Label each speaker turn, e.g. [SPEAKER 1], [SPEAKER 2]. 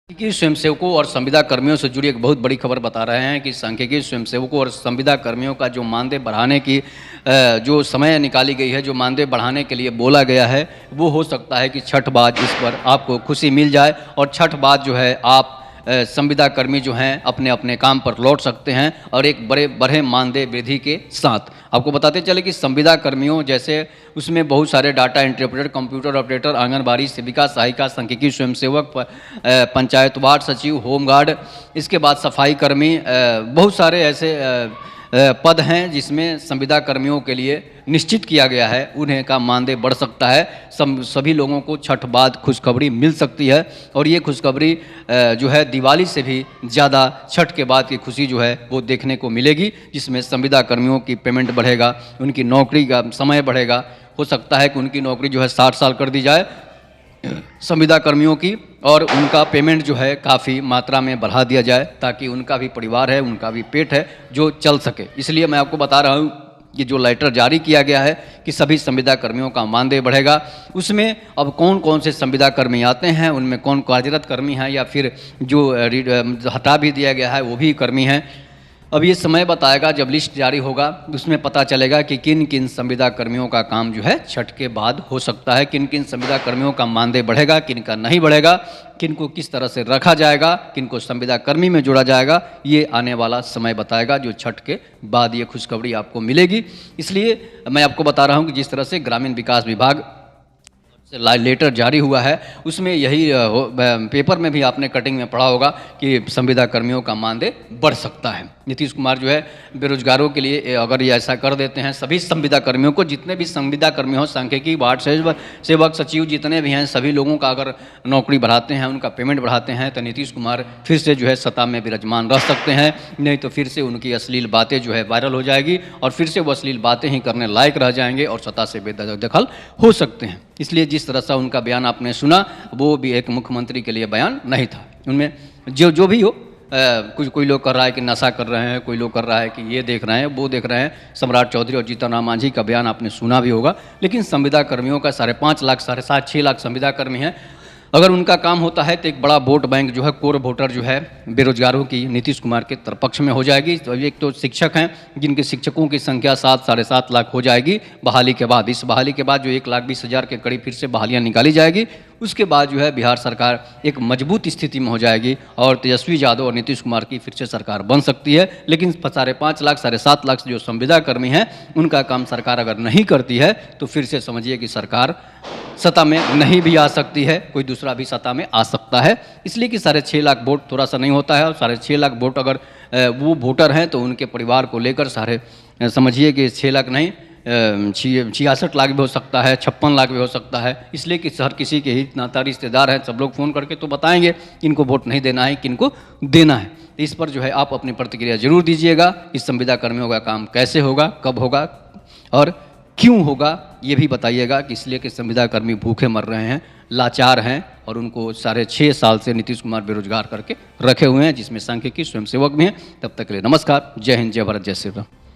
[SPEAKER 1] सांख्यिकी स्वयंसेवकों और संविदा कर्मियों से जुड़ी एक बहुत बड़ी खबर बता रहे हैं कि सांख्यिकी स्वयंसेवकों और संविदा कर्मियों का जो मानदेय बढ़ाने की जो समय निकाली गई है, जो मानदेय बढ़ाने के लिए बोला गया है, वो हो सकता है कि छठ बाद इस पर आपको खुशी मिल जाए और छठ बाद जो है आप संविदा कर्मी जो हैं अपने अपने काम पर लौट सकते हैं और एक बड़े मानदेय वृद्धि के साथ। आपको बताते चले कि संविदा कर्मियों जैसे उसमें बहुत सारे data interpreter, computer operator, anganwadi सेविका, सहायिका, सांख्यिकी स्वयंसेवक, पंचायत वार्ड सचिव, होमगार्ड, इसके बाद सफाई कर्मी, बहुत सारे ऐसे पद हैं जिसमें संविदा कर्मियों के लिए निश्चित किया गया है उन्हें का मानदेय बढ़ सकता है। सभी लोगों को छठ बाद खुशखबरी मिल सकती है और ये खुशखबरी जो है दिवाली से भी ज़्यादा छठ के बाद की खुशी जो है वो देखने को मिलेगी, जिसमें संविदा कर्मियों की पेमेंट बढ़ेगा, उनकी नौकरी का समय बढ़ेगा। हो सकता है कि उनकी नौकरी जो है 60 साल कर दी जाए संविदा कर्मियों की और उनका पेमेंट जो है काफ़ी मात्रा में बढ़ा दिया जाए ताकि उनका भी परिवार है, उनका भी पेट है जो चल सके। इसलिए मैं आपको बता रहा हूँ कि जो लेटर जारी किया गया है कि सभी संविदा कर्मियों का मानदेय बढ़ेगा, उसमें अब कौन कौन से संविदा कर्मी आते हैं, उनमें कौन कार्यरत कर्मी हैं या फिर जो हटा भी दिया गया है वो भी कर्मी हैं। अब ये समय बताएगा, जब लिस्ट जारी होगा उसमें पता चलेगा कि किन किन संविदा कर्मियों का काम जो है छठ के बाद हो सकता है, किन किन संविदा कर्मियों का मानदेय बढ़ेगा, किन का नहीं बढ़ेगा, किन को किस तरह से रखा जाएगा, किन को संविदा कर्मी में जोड़ा जाएगा। ये आने वाला समय बताएगा, जो छठ के बाद ये खुशखबरी आपको मिलेगी। इसलिए मैं आपको बता रहा हूँ कि जिस तरह से ग्रामीण विकास विभाग से लेटर जारी हुआ है उसमें यही पेपर में भी आपने कटिंग में पढ़ा होगा कि संविदा कर्मियों का मानदेय बढ़ सकता है। नीतीश कुमार जो है बेरोजगारों के लिए अगर ये ऐसा कर देते हैं, सभी संविदा कर्मियों को, जितने भी संविदा कर्मी हो, सांख्यिकी, वार्ड सेवक, सचिव, जितने भी हैं, सभी लोगों का अगर नौकरी बढ़ाते हैं, उनका पेमेंट बढ़ाते हैं तो नीतीश कुमार फिर से जो है सत्ता में विराजमान रह सकते हैं। नहीं तो फिर से उनकी अश्लील बातें जो है वायरल हो जाएगी और फिर से वो अश्लील बातें ही करने लायक रह जाएंगे और सत्ता से बेदखल हो सकते हैं। इसलिए जिस तरह से उनका बयान आपने सुना वो भी एक मुख्यमंत्री के लिए बयान नहीं था। उनमें जो भी हो, कोई लोग कर रहा है कि नशा कर रहे हैं, कोई लोग कर रहा है कि ये देख रहे हैं, वो देख रहे हैं। सम्राट चौधरी और जीतन राम मांझी का बयान आपने सुना भी होगा, लेकिन संविदा कर्मियों का 5.5 लाख, 7.5, 6 लाख संविदा कर्मी हैं। अगर उनका काम होता है तो एक बड़ा वोट बैंक जो है, कोर वोटर जो है बेरोजगारों की नीतीश कुमार के पक्ष में हो जाएगी। तो एक तो शिक्षक हैं जिनके शिक्षकों की संख्या 7-7.5 लाख हो जाएगी बहाली के बाद। इस बहाली के बाद जो 1,20,000 के करीब फिर से बहालियाँ निकाली जाएगी, उसके बाद जो है बिहार सरकार एक मजबूत स्थिति में हो जाएगी और तेजस्वी यादव और नीतीश कुमार की फिर से सरकार बन सकती है। लेकिन 5.5 लाख, 7.5 लाख जो संविदा कर्मी हैं उनका काम सरकार अगर नहीं करती है तो फिर से समझिए कि सरकार सत्ता में नहीं भी आ सकती है, कोई दूसरा भी सत्ता में आ सकता है। इसलिए कि 6.5 लाख वोट थोड़ा सा नहीं होता है और 6.5 लाख वोट अगर वो वोटर हैं तो उनके परिवार को लेकर समझिए कि 6 लाख नहीं, 66 लाख भी हो सकता है, 56 लाख भी हो सकता है। इसलिए कि हर किसी के ही नाता रिश्तेदार हैं, सब लोग फ़ोन करके तो बताएंगे किनको वोट नहीं देना है, किनको देना है। इस पर जो है आप अपनी प्रतिक्रिया जरूर दीजिएगा। इस संविदा कर्मियों का काम कैसे होगा, कब होगा और क्यों होगा, ये भी बताइएगा कि इसलिए कि संविदा कर्मी भूखे मर रहे हैं, लाचार हैं और उनको 6.5 साल से नीतीश कुमार बेरोजगार करके रखे हुए हैं, जिसमें सांख्यिकी स्वयंसेवक भी हैं। तब तक के लिए नमस्कार, जय हिंद, जय भारत, जय श्री राम।